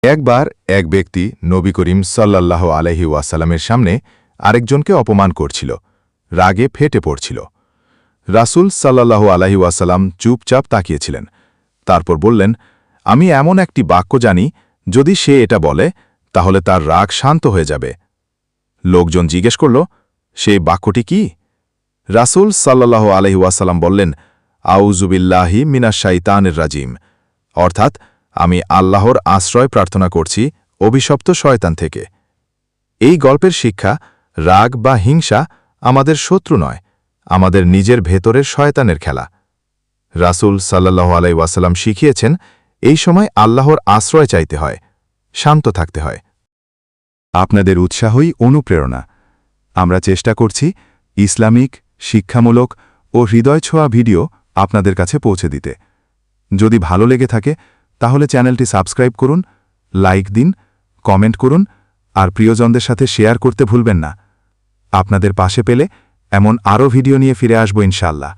একবার এক ব্যক্তি নবী করিম সাল্লাল্লাহু আলাইহি ওয়াসাল্লামের সামনে আরেকজনকে অপমান করছিল, রাগে ফেটে পড়ছিল। রাসূল সাল্লাল্লাহু আলাইহি ওয়াসাল্লাম চুপচাপ তাকিয়েছিলেন। তারপর বললেন, আমি এমন একটি বাক্য জানি, যদি সে এটা বলে তাহলে তার রাগ শান্ত হয়ে যাবে। লোকজন জিজ্ঞেস করল, সেই বাক্যটি কি? রাসূল সাল্লাল্লাহু আলাইহি ওয়াসাল্লাম বললেন, আউযু বিল্লাহি মিনাশ শাইতানির রাজিম, অর্থাৎ আমি আল্লাহর আশ্রয় প্রার্থনা করছি অভিশপ্ত শয়তান থেকে। এই গল্পের শিক্ষা, রাগ বা হিংসা আমাদের শত্রু নয়, আমাদের নিজের ভেতরের শয়তানের খেলা। রাসূল সাল্লাল্লাহু আলাইহি ওয়াসাল্লাম শিখিয়েছেন, এই সময় আল্লাহর আশ্রয় চাইতে হয়, শান্ত থাকতে হয়। আপনাদের উৎসাহই অনুপ্রেরণা। আমরা চেষ্টা করছি ইসলামিক, শিক্ষামূলক ও হৃদয়ছোঁয়া ভিডিও আপনাদের কাছে পৌঁছে দিতে। যদি ভালো লেগে থাকে তাহলে চ্যানেলটি সাবস্ক্রাইব করুন, লাইক দিন, কমেন্ট করুন আর প্রিয়জনদের সাথে শেয়ার করতে ভুলবেন না। আপনাদের পাশে পেলে এমন আরও ভিডিও নিয়ে ফিরে আসব ইনশাআল্লাহ।